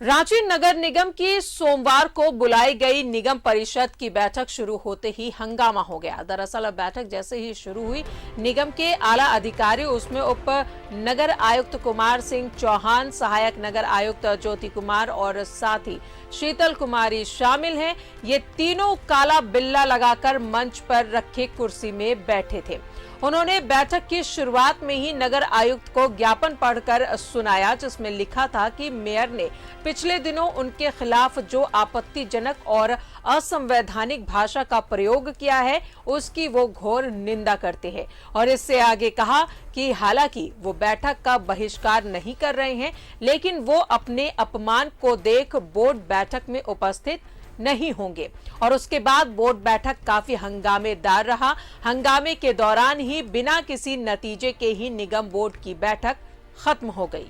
रांची नगर निगम की सोमवार को बुलाई गई निगम परिषद की बैठक शुरू होते ही हंगामा हो गया। दरअसल बैठक जैसे ही शुरू हुई, निगम के आला अधिकारी, उसमें उप नगर आयुक्त कुमार सिंह चौहान, सहायक नगर आयुक्त ज्योति कुमार और साथ ही शीतल कुमारी शामिल हैं। ये तीनों काला बिल्ला लगाकर मंच पर रखे कुर्सी में बैठे थे। उन्होंने बैठक की शुरुआत में ही नगर आयुक्त को ज्ञापन पढ़कर सुनाया, जिसमें लिखा था कि मेयर ने पिछले दिनों उनके खिलाफ जो आपत्तिजनक और असंवैधानिक भाषा का प्रयोग किया है, उसकी वो घोर निंदा करते हैं। और इससे आगे कहा कि हालांकि वो बैठक का बहिष्कार नहीं कर रहे हैं, लेकिन वो अपने अपमान को देख बोर्ड बैठक में उपस्थित नहीं होंगे। और उसके बाद बोर्ड बैठक काफी हंगामेदार रहा। हंगामे के दौरान ही बिना किसी नतीजे के ही निगम बोर्ड की बैठक खत्म हो गई।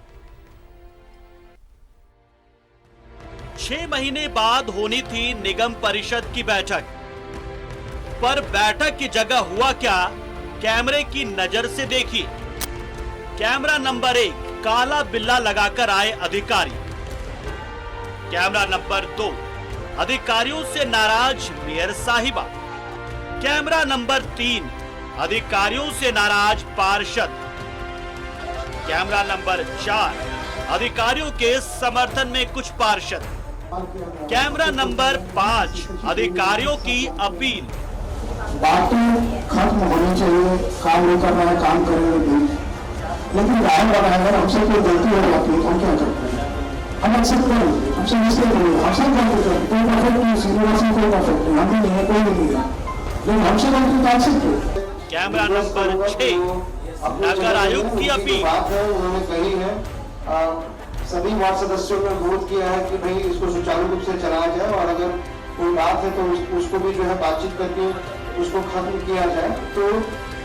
6 महीने बाद होनी थी निगम परिषद की बैठक, पर बैठक की जगह हुआ क्या, कैमरे की नजर से देखिए। कैमरा नंबर 1 काला बिल्ला लगाकर आए अधिकारी। कैमरा नंबर 2 अधिकारियों से नाराज मेयर साहिबा। कैमरा नंबर 3 अधिकारियों से नाराज पार्षद। कैमरा नंबर 4 अधिकारियों के समर्थन में कुछ पार्षद। कैमरा नंबर 5 अधिकारियों की अपील। बातें खत्म होनी चाहिए, काम नहीं कर रहा है, काम करेंगे भी, लेकिन राय लगाकर हमसे कोई गलती हो जाती है, हम क्या करते हैं? हम एक्सेप्ट करेंगे, हमसे मिस्टेक नहीं है, हमसे गलती करें, कोई परफेक्ट नहीं, सीनियर कोई परफेक्ट नहीं, हम भी नहीं है, कोई नहीं है, लेकिन हमसे गलती तो एक्सेप्ट करें। कैमरा नंबर 6 नगर आयुक्त की अपील। बात है उन्होंने कही है, सभी वार्ड सदस्यों ने अनुरोध किया है कि भाई इसको सुचारू रूप से चलाया जाए, और अगर कोई बात है तो उसको भी जो है बातचीत करके उसको खत्म किया जाए। तो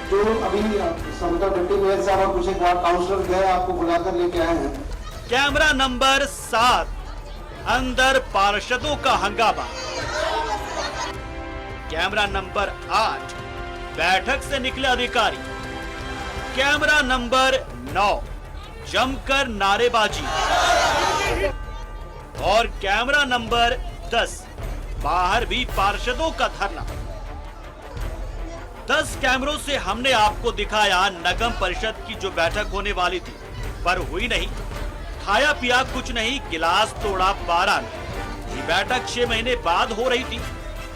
जो अभी समता डिप्टी मेयर साहब और कुछ एक वार्ड काउंसलर गए, आपको बुलाकर लेके आए हैं। कैमरा नंबर 7 अंदर पार्षदों का हंगामा। कैमरा नंबर 8 बैठक से निकले अधिकारी। कैमरा नंबर 9 जमकर नारेबाजी। और कैमरा नंबर 10 बाहर भी पार्षदों का धरना। 10 कैमरों से हमने आपको दिखाया निगम परिषद की जो बैठक होने वाली थी, पर हुई नहीं। खाया पिया कुछ नहीं, गिलास तोड़ा 12 ने। ये बैठक 6 महीने बाद हो रही थी।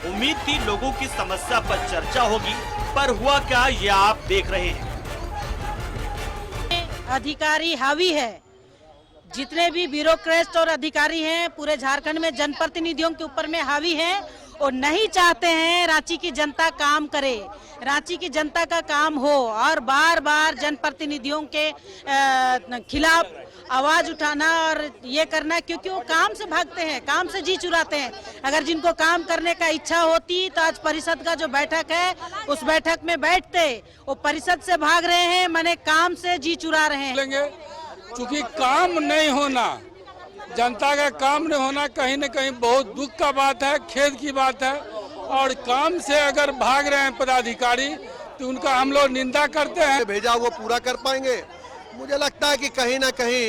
उम्मीद थी लोगों की समस्या पर चर्चा होगी, पर हुआ क्या, ये आप देख रहे हैं। अधिकारी हावी है, जितने भी ब्यूरोक्रेट और अधिकारी हैं पूरे झारखंड में जनप्रतिनिधियों के ऊपर में हावी हैं और नहीं चाहते हैं रांची की जनता काम करे, रांची की जनता का काम हो, और बार बार जनप्रतिनिधियों के खिलाफ आवाज उठाना और ये करना, क्योंकि वो काम से भागते हैं, काम से जी चुराते हैं। अगर जिनको काम करने का इच्छा होती तो आज परिषद का जो बैठक है उस बैठक में बैठते। वो परिषद से भाग रहे हैं, माने काम से जी चुरा रहे हैं। क्योंकि काम नहीं होना, जनता का काम नहीं होना कहीं न कहीं बहुत दुख का बात है, खेद की बात है। और काम से अगर भाग रहे हैं पदाधिकारी तो उनका हम लोग निंदा करते हैं। भेजा वो पूरा कर पाएंगे? मुझे लगता है कि कहीं ना कहीं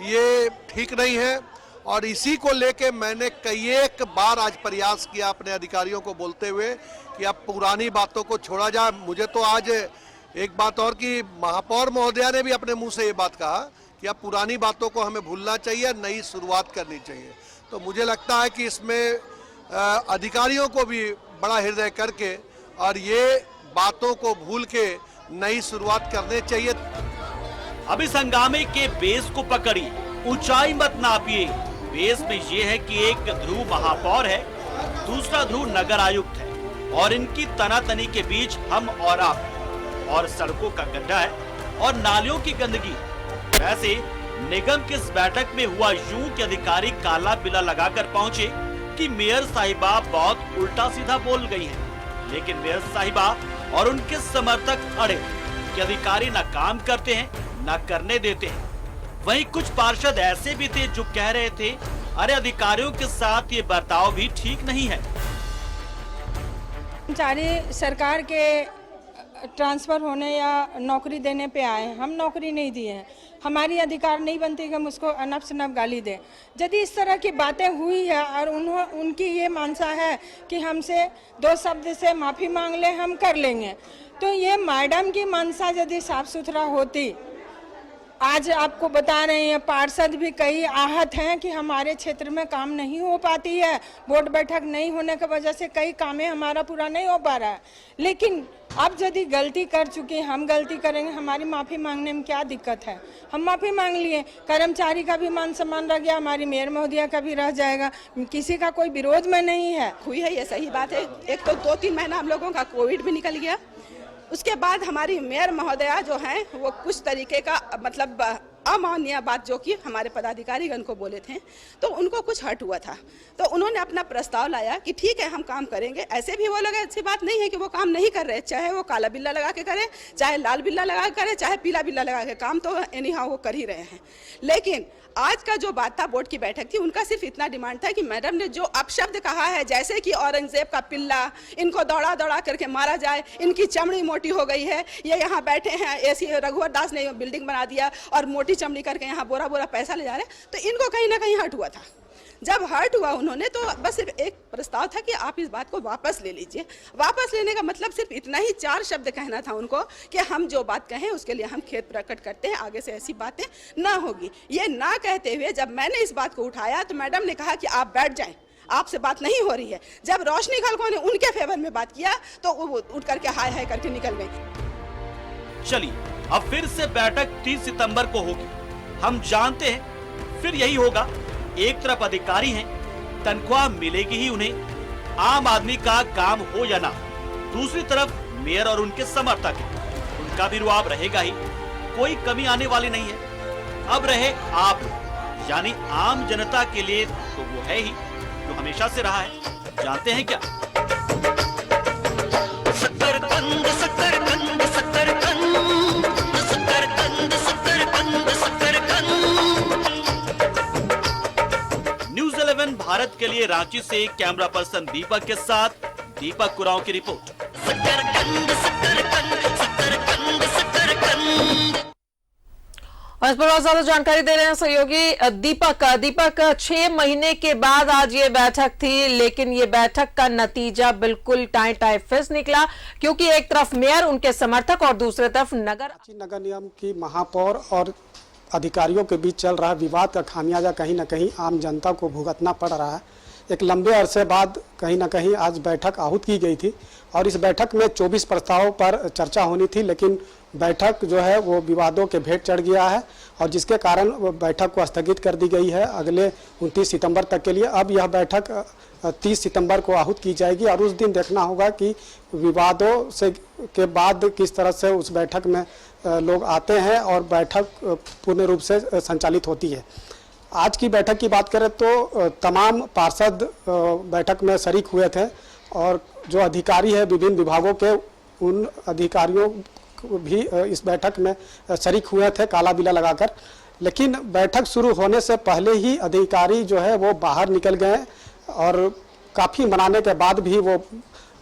ये ठीक नहीं है, और इसी को लेके मैंने कई एक बार आज प्रयास किया अपने अधिकारियों को बोलते हुए कि अब पुरानी बातों को छोड़ा जाए। मुझे तो आज एक बात और कि महापौर महोदया ने भी अपने मुंह से ये बात कहा कि अब पुरानी बातों को हमें भूलना चाहिए, नई शुरुआत करनी चाहिए। तो मुझे लगता है कि इसमें अधिकारियों को भी बड़ा हृदय करके और ये बातों को भूल के नई शुरुआत करनी चाहिए। अब इस हंगामे के बेस को पकड़िए, ऊंचाई मत नापिए। बेस में ये है कि एक ध्रुव महापौर है, दूसरा ध्रुव नगर आयुक्त है, और इनकी तनातनी के बीच हम और आप, और सड़कों का गड्ढा है और नालियों की गंदगी। वैसे निगम की इस बैठक में हुआ यूं कि अधिकारी काला बिल्ला लगाकर पहुंचे कि मेयर साहिबा बहुत उल्टा सीधा बोल गई हैं, लेकिन मेयर साहिबा और उनके समर्थक अड़े कि अधिकारी न काम करते हैं न करने देते हैं। वहीं कुछ पार्षद ऐसे भी थे जो कह रहे थे, अरे अधिकारियों के साथ ये बर्ताव भी ठीक नहीं है। कर्मचारी सरकार के ट्रांसफर होने या नौकरी देने पे आए हैं, हम नौकरी नहीं दिए हैं। हमारी अधिकार नहीं बनती कि हम उसको अनब शनब गाली दें। यदि इस तरह की बातें हुई है और उनकी ये मानसा है कि हमसे 2 शब्द से माफ़ी मांग ले, हम कर लेंगे, तो ये मैडम की मानसा यदि साफ सुथरा होती। आज आपको बता रहे हैं पार्षद भी कई आहत हैं कि हमारे क्षेत्र में काम नहीं हो पाती है, बोर्ड बैठक नहीं होने की वजह से कई कामें हमारा पूरा नहीं हो पा रहा है। लेकिन अब यदि गलती कर चुके, हम गलती करेंगे, हमारी माफ़ी मांगने में क्या दिक्कत है? हम माफ़ी मांग लिए, कर्मचारी का भी मान सम्मान रह गया, हमारी मेयर महोदया का भी रह जाएगा, किसी का कोई विरोध में नहीं है। हुई है ये सही बात है। एक तो 2-3 महीना हम लोगों का कोविड भी निकल गया, उसके बाद हमारी मेयर महोदया जो हैं वो कुछ तरीके का मतलब अमान्य बात जो कि हमारे पदाधिकारीगण को बोले थे, तो उनको कुछ हर्ट हुआ था, तो उन्होंने अपना प्रस्ताव लाया कि ठीक है हम काम करेंगे। ऐसे भी वो लोग, अच्छी बात नहीं है कि वो काम नहीं कर रहे, चाहे वो काला बिल्ला लगा के करें, चाहे लाल बिल्ला लगा के करें, चाहे पीला बिल्ला लगा के, काम तो एनीहाउ वो कर ही रहे हैं। लेकिन आज का जो बात था, बोर्ड की बैठक थी, उनका सिर्फ इतना डिमांड था कि मैडम ने जो अपशब्द कहा है, जैसे कि औरंगजेब का पिल्ला, इनको दौड़ा दौड़ा करके मारा जाए, इनकी चमड़ी मोटी हो गई है, ये यहाँ बैठे हैं, ऐसी रघुवर दास ने बिल्डिंग बना दिया और मोटी चमड़ी करके यहाँ बोरा बोरा पैसा ले जा रहे, तो इनको कहीं ना कहीं हर्ट हुआ था। जब हर्ट हुआ उन्होंने, तो बस सिर्फ एक प्रस्ताव था कि आप इस बात को वापस ले लीजिए। वापस लेने का मतलब सिर्फ इतना ही 4 शब्द कहना था उनको कि हम जो बात कहें उसके लिए हम खेद प्रकट करते हैं, आगे से ऐसी बातें ना होगी। ये ना कहते हुए जब मैंने इस बात को उठाया तो मैडम ने कहा कि आप बैठ जाएं, आपसे बात नहीं हो रही है। जब रोशनी खलको ने उनके फेवर में बात किया तो वो उठ करके हाय हाय करके निकल गई। चलिए अब फिर से बैठक 30 सितंबर को होगी। हम जानते हैं फिर यही होगा। एक तरफ अधिकारी हैं, तनख्वाह मिलेगी ही उन्हें, आम आदमी का काम हो या ना। दूसरी तरफ मेयर और उनके समर्थक हैं, उनका भी रुआब रहेगा ही, कोई कमी आने वाली नहीं है। अब रहे आप लोग, यानी आम जनता के लिए तो वो है ही जो हमेशा से रहा है। जानते हैं क्या? सकरकंद सकरकंद सकरकंद सकरकंद सकरकंद सकरकंद। न्यूज़ 11 भारत के लिए रांची से कैमरा पर्सन दीपक के साथ दीपक कुराव की रिपोर्ट। सकरकंद सकरकंद सकरकंद सकरकंद। और इस पर और ज्यादा जानकारी दे रहे हैं सहयोगी दीपक। 6 महीने के बाद आज ये बैठक थी, लेकिन ये बैठक का नतीजा बिल्कुल टाई फिस निकला, क्योंकि एक तरफ मेयर, उनके समर्थक और दूसरी तरफ नगर निगम की महापौर और अधिकारियों के बीच चल रहा विवाद का खामियाजा कहीं ना कहीं आम जनता को भुगतना पड़ रहा है। एक लंबे अरसे बाद कहीं ना कहीं आज बैठक आहूत की गई थी और इस बैठक में 24 प्रस्तावों पर चर्चा होनी थी, लेकिन बैठक जो है वो विवादों के भेंट चढ़ गया है और जिसके कारण बैठक को स्थगित कर दी गई है अगले 29 सितंबर तक के लिए। अब यह बैठक 30 सितंबर को आहूत की जाएगी और उस दिन देखना होगा कि विवादों से के बाद किस तरह से उस बैठक में लोग आते हैं और बैठक पूर्ण रूप से संचालित होती है। आज की बैठक की बात करें तो तमाम पार्षद बैठक में शरीक हुए थे और जो अधिकारी है विभिन्न विभागों के, उन अधिकारियों भी इस बैठक में शरीक हुए थे काला बिल्ला लगाकर। लेकिन बैठक शुरू होने से पहले ही अधिकारी जो है वो बाहर निकल गए और काफ़ी मनाने के बाद भी वो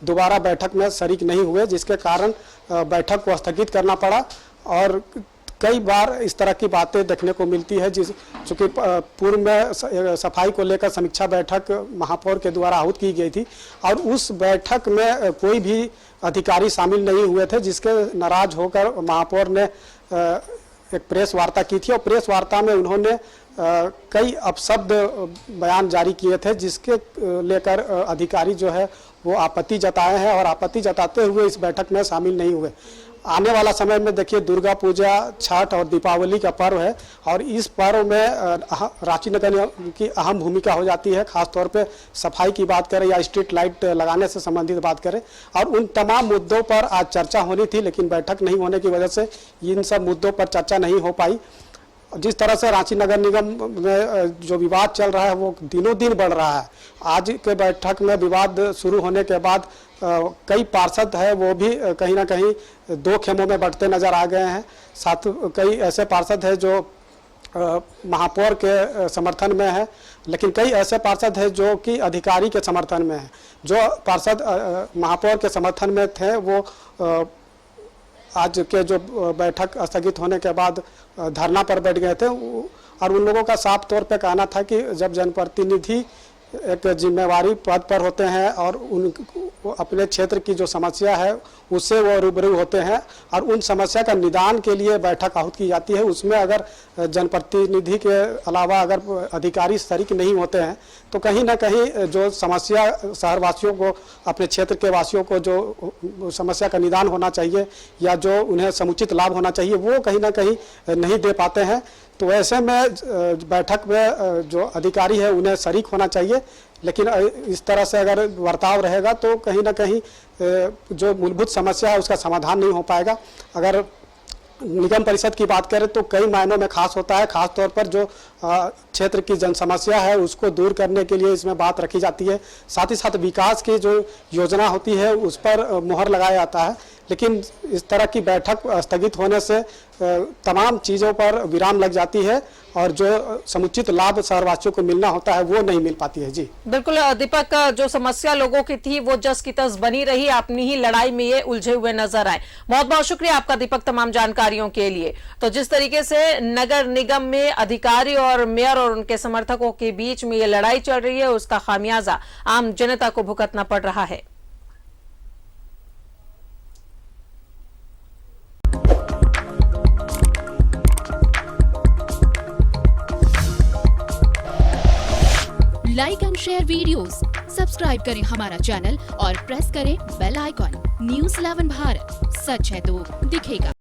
दोबारा बैठक में शरीक नहीं हुए, जिसके कारण बैठक को स्थगित करना पड़ा। और कई बार इस तरह की बातें देखने को मिलती है, चूँकि पूर्व में सफाई को लेकर समीक्षा बैठक महापौर के द्वारा आहूत की गई थी और उस बैठक में कोई भी अधिकारी शामिल नहीं हुए थे, जिसके नाराज होकर महापौर ने एक प्रेस वार्ता की थी और प्रेस वार्ता में उन्होंने कई अपशब्द बयान जारी किए थे, जिसके लेकर अधिकारी जो है वो आपत्ति जताए हैं और आपत्ति जताते हुए इस बैठक में शामिल नहीं हुए। आने वाला समय में देखिए दुर्गा पूजा, छठ और दीपावली का पर्व है और इस पर्व में रांची नगर निगम की अहम भूमिका हो जाती है, खासतौर पे सफाई की बात करें या स्ट्रीट लाइट लगाने से संबंधित बात करें। और उन तमाम मुद्दों पर आज चर्चा होनी थी, लेकिन बैठक नहीं होने की वजह से इन सब मुद्दों पर चर्चा नहीं हो पाई। जिस तरह से रांची नगर निगम में जो विवाद चल रहा है वो दिनों दिन बढ़ रहा है। आज के बैठक में विवाद शुरू होने के बाद कई पार्षद है वो भी कहीं ना कहीं 2 खेमों में बंटते नजर आ गए हैं। साथ कई ऐसे पार्षद हैं जो महापौर के समर्थन में है, लेकिन कई ऐसे पार्षद हैं जो कि अधिकारी के समर्थन में है। जो पार्षद महापौर के समर्थन में थे वो आज के जो बैठक स्थगित होने के बाद धरना पर बैठ गए थे, और उन लोगों का साफ तौर पे कहना था कि जब जनप्रतिनिधि एक जिम्मेवारी पद पर होते हैं और उन अपने क्षेत्र की जो समस्या है उससे वो रूबरू होते हैं और उन समस्या का निदान के लिए बैठक आहूत की जाती है, उसमें अगर जनप्रतिनिधि के अलावा अगर अधिकारी शरीक नहीं होते हैं तो कहीं ना कहीं जो समस्या शहरवासियों को, अपने क्षेत्र के वासियों को जो समस्या का निदान होना चाहिए या जो उन्हें समुचित लाभ होना चाहिए वो कहीं ना कहीं नहीं दे पाते हैं। तो ऐसे में बैठक में जो अधिकारी है उन्हें शरीक होना चाहिए, लेकिन इस तरह से अगर बर्ताव रहेगा तो कहीं ना कहीं जो मूलभूत समस्या है उसका समाधान नहीं हो पाएगा। अगर निगम परिषद की बात करें तो कई मायनों में खास होता है, खास तौर पर जो क्षेत्र की जन समस्या है उसको दूर करने के लिए इसमें बात रखी जाती है, साथ ही साथ विकास की जो योजना होती है उस पर मुहर लगाया जाता है। लेकिन इस तरह की बैठक स्थगित होने से तमाम चीज़ों पर विराम लग जाती है और जो समुचित लाभ शहरवासियों को मिलना होता है वो नहीं मिल पाती है। जी बिल्कुल दीपक, जो समस्या लोगों की थी वो जस की तस बनी रही, अपनी ही लड़ाई में ये उलझे हुए नजर आए। बहुत बहुत शुक्रिया आपका दीपक तमाम जानकारियों के लिए। तो जिस तरीके से नगर निगम में अधिकारी और मेयर और उनके समर्थकों के बीच में ये लड़ाई चल रही है उसका खामियाजा आम जनता को भुगतना पड़ रहा है। Like and share videos, subscribe करें हमारा चैनल और प्रेस करें बेल आइकॉन। न्यूज़ 11 भारत, सच है तो दिखेगा।